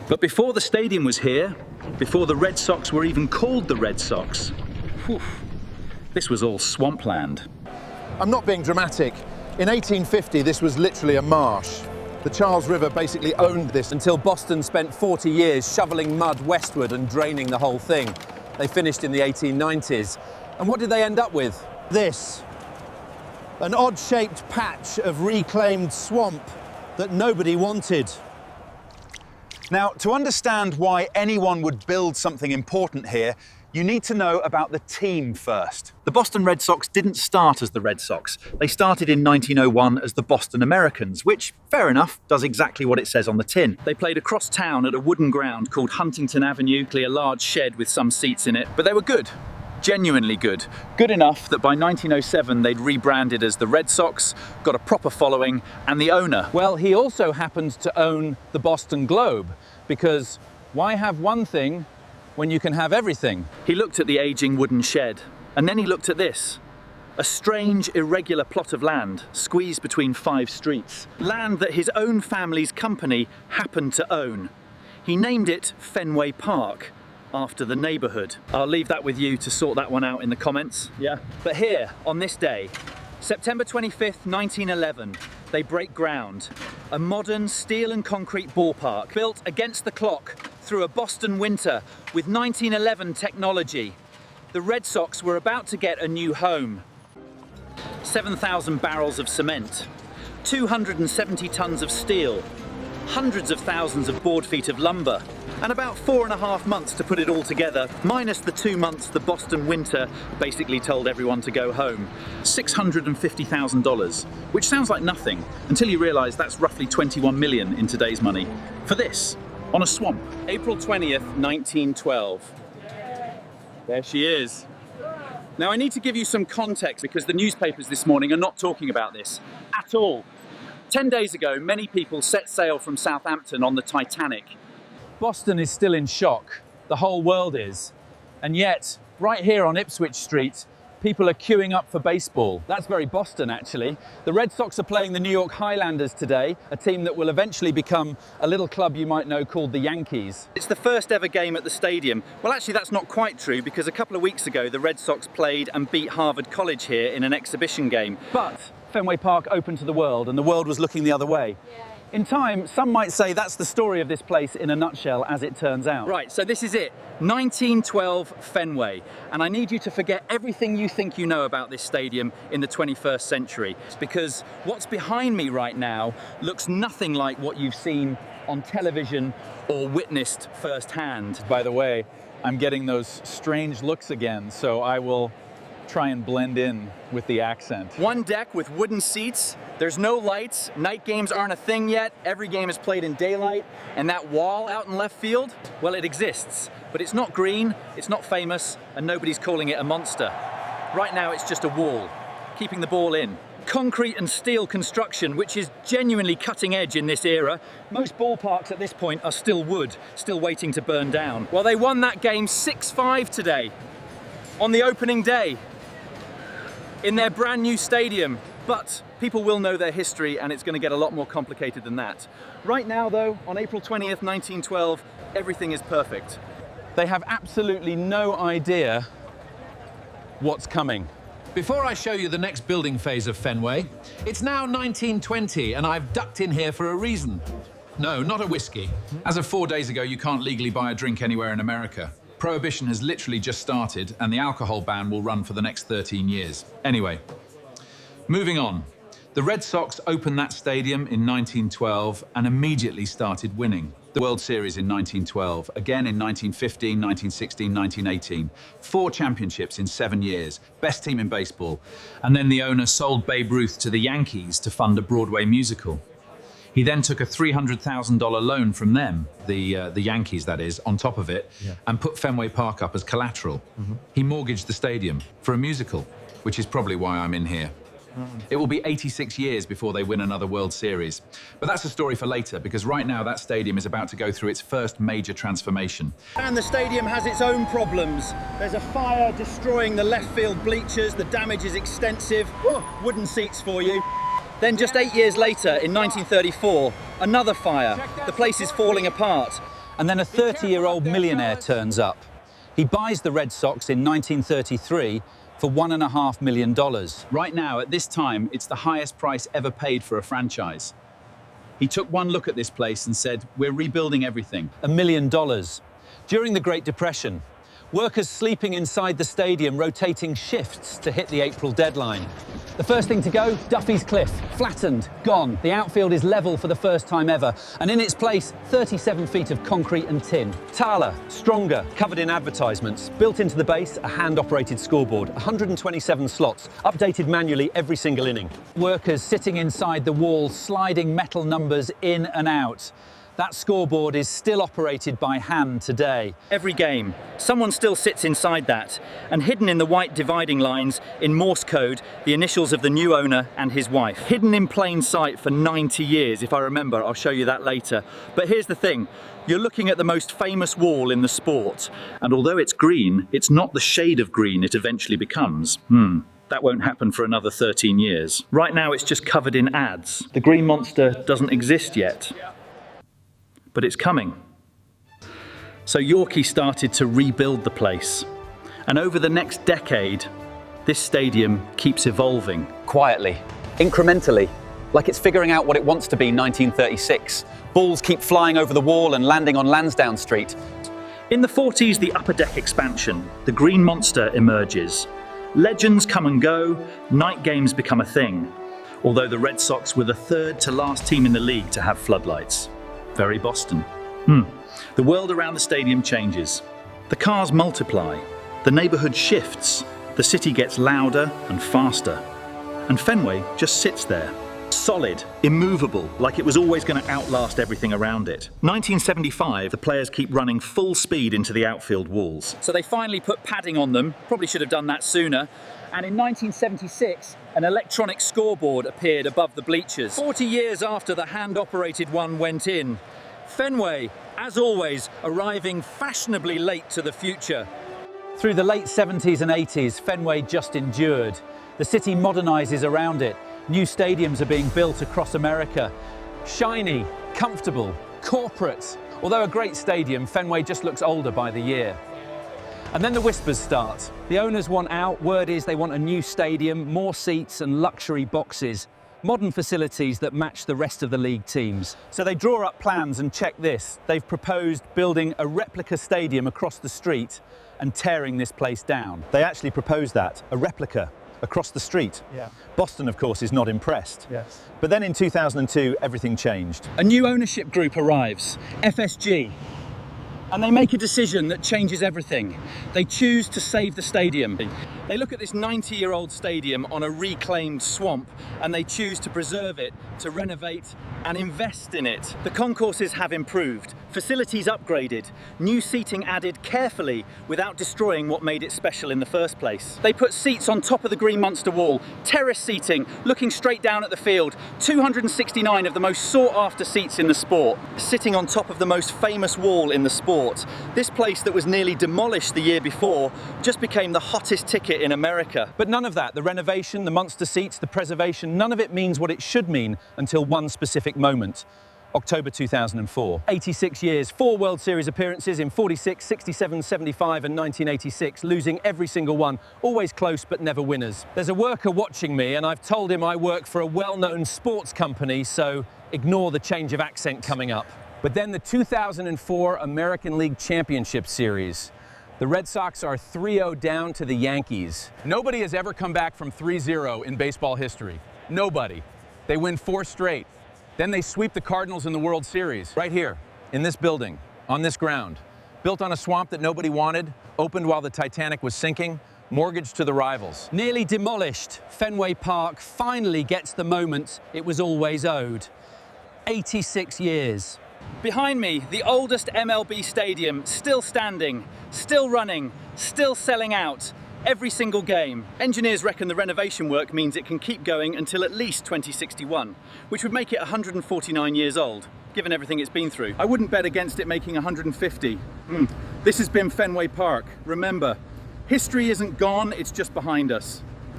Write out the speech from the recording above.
But before the stadium was here, before the Red Sox were even called the Red Sox, this was all swampland. I'm not being dramatic. In 1850, this was literally a marsh. The Charles River basically owned this until Boston spent 40 years shoveling mud westward and draining the whole thing. They finished in the 1890s. And what did they end up with? This. An odd-shaped patch of reclaimed swamp that nobody wanted. Now, to understand why anyone would build something important here, you need to know about the team first. The Boston Red Sox didn't start as the Red Sox. They started in 1901 as the Boston Americans, which, fair enough, does exactly what it says on the tin. They played across town at a wooden ground called Huntington Avenue, a large shed with some seats in it, but they were good. Genuinely good. Good enough that by 1907 they'd rebranded as the Red Sox, got a proper following, and the owner. Well, he also happens to own the Boston Globe, because why have one thing when you can have everything? He looked at the aging wooden shed, and then he looked at this. A strange, irregular plot of land squeezed between 5 streets. Land that his own family's company happened to own. He named it Fenway Park, after the neighbourhood. I'll leave that with you to sort that one out in the comments. Yeah. But here, on this day, September 25th, 1911, they break ground. A modern steel and concrete ballpark built against the clock through a Boston winter with 1911 technology. The Red Sox were about to get a new home. 7,000 barrels of cement, 270 tons of steel, hundreds of thousands of board feet of lumber, and about 4.5 months to put it all together, minus the 2 months the Boston winter basically told everyone to go home. $650,000, which sounds like nothing until you realise that's roughly 21 million in today's money. For this, on a swamp. April 20th, 1912. There she is. Now I need to give you some context because the newspapers this morning are not talking about this at all. 10 days ago, many people set sail from Southampton on the Titanic. Boston is still in shock. The whole world is. And yet, right here on Ipswich Street, people are queuing up for baseball. That's very Boston, actually. The Red Sox are playing the New York Highlanders today, a team that will eventually become a little club you might know called the Yankees. It's the first ever game at the stadium. Well, actually, that's not quite true because a couple of weeks ago, the Red Sox played and beat Harvard College here in an exhibition game. But Fenway Park opened to the world and the world was looking the other way. In time, some might say that's the story of this place in a nutshell, as it turns out. Right, so this is it. 1912 Fenway. And I need you to forget everything you think you know about this stadium in the 21st century. Because what's behind me right now looks nothing like what you've seen on television or witnessed firsthand. By the way, I'm getting those strange looks again, so I will try and blend in with the accent. One deck with wooden seats. There's no lights. Night games aren't a thing yet. Every game is played in daylight. And that wall out in left field, well, it exists. But it's not green, it's not famous, and nobody's calling it a monster. Right now, it's just a wall, keeping the ball in. Concrete and steel construction, which is genuinely cutting edge in this era. Most ballparks at this point are still wood, still waiting to burn down. Well, they won that game 6-5 today, on the opening day, in their brand new stadium. But people will know their history and it's going to get a lot more complicated than that. Right now though, on April 20th, 1912, everything is perfect. They have absolutely no idea what's coming. Before I show you the next building phase of Fenway, it's now 1920 and I've ducked in here for a reason. No, not a whiskey. As of 4 days ago, you can't legally buy a drink anywhere in America. Prohibition has literally just started and the alcohol ban will run for the next 13 years. Anyway, moving on. The Red Sox opened that stadium in 1912 and immediately started winning. The World Series in 1912, again in 1915, 1916, 1918. 4 championships in 7 years, best team in baseball. And then the owner sold Babe Ruth to the Yankees to fund a Broadway musical. He then took a $300,000 loan from them, the Yankees that is, on top of it, and put Fenway Park up as collateral. He mortgaged the stadium for a musical, which is probably why I'm in here. It will be 86 years before they win another World Series. But that's a story for later, because right now that stadium is about to go through its first major transformation. And the stadium has its own problems. There's a fire destroying the left field bleachers. The damage is extensive. Wooden seats for you. Then just 8 years later, in 1934, another fire. The place is falling apart. And then a 30-year-old millionaire turns up. He buys the Red Sox in 1933 for $1.5 million. Right now, at this time, it's the highest price ever paid for a franchise. He took one look at this place and said, "We're rebuilding everything." $1 million. During the Great Depression, workers sleeping inside the stadium rotating shifts to hit the April deadline. The first thing to go, Duffy's Cliff, flattened, gone. The outfield is level for the first time ever, and in its place, 37 feet of concrete and tin. Taller, stronger, covered in advertisements. Built into the base, a hand-operated scoreboard, 127 slots, updated manually every single inning. Workers sitting inside the wall, sliding metal numbers in and out. That scoreboard is still operated by hand today. Every game, someone still sits inside that, and hidden in the white dividing lines, in Morse code, the initials of the new owner and his wife. Hidden in plain sight for 90 years, if I remember. I'll show you that later. But here's the thing. You're looking at the most famous wall in the sport, and although it's green, it's not the shade of green it eventually becomes. That won't happen for another 13 years. Right now it's just covered in ads. The green monster doesn't exist yet. But it's coming. So Yorkie started to rebuild the place. And over the next decade, this stadium keeps evolving. Quietly, incrementally, like it's figuring out what it wants to be 1936. Balls keep flying over the wall and landing on Lansdowne Street. In the 40s, the upper deck expansion, the green monster emerges. Legends come and go, night games become a thing. Although the Red Sox were the third to last team in the league to have floodlights. Very Boston. The world around the stadium changes. The cars multiply. The neighborhood shifts. The city gets louder and faster. And Fenway just sits there. Solid, immovable, like it was always going to outlast everything around it. 1975, the players keep running full speed into the outfield walls. So they finally put padding on them. Probably should have done that sooner. And in 1976, an electronic scoreboard appeared above the bleachers. 40 years after the hand-operated one went in, Fenway, as always, arriving fashionably late to the future. Through the late 70s and 80s, Fenway just endured. The city modernizes around it. New stadiums are being built across America. Shiny, comfortable, corporate. Although a great stadium, Fenway just looks older by the year. And then the whispers start. The owners want out. Word is they want a new stadium, more seats and luxury boxes. Modern facilities that match the rest of the league teams. So they draw up plans and check this. They've proposed building a replica stadium across the street and tearing this place down. They actually proposed that, a replica across the street. Yeah. Boston, of course, is not impressed. Yes. But then in 2002, everything changed. A new ownership group arrives, FSG. And they make a decision that changes everything. They choose to save the stadium. They look at this 90-year-old stadium on a reclaimed swamp and they choose to preserve it, to renovate and invest in it. The concourses have improved, facilities upgraded, new seating added carefully without destroying what made it special in the first place. They put seats on top of the green monster wall, terrace seating, looking straight down at the field, 269 of the most sought-after seats in the sport, sitting on top of the most famous wall in the sport. This place that was nearly demolished the year before just became the hottest ticket in America. But none of that, the renovation, the monster seats, the preservation, none of it means what it should mean until one specific moment. October 2004. 86 years, 4 World Series appearances in 46, 67, 75 and 1986, losing every single one, always close but never winners. There's a worker watching me and I've told him I work for a well-known sports company, so ignore the change of accent coming up. But then the 2004 American League Championship Series. The Red Sox are 3-0 down to the Yankees. Nobody has ever come back from 3-0 in baseball history. Nobody. They win 4 straight. Then they sweep the Cardinals in the World Series. Right here, in this building, on this ground. Built on a swamp that nobody wanted, opened while the Titanic was sinking, mortgaged to the rivals. Nearly demolished, Fenway Park finally gets the moment it was always owed. 86 years. Behind me, the oldest MLB stadium, still standing, still running, still selling out. Every single game. Engineers reckon the renovation work means it can keep going until at least 2061, which would make it 149 years old, given everything it's been through. I wouldn't bet against it making 150. This has been Fenway Park. Remember, history isn't gone, it's just behind us.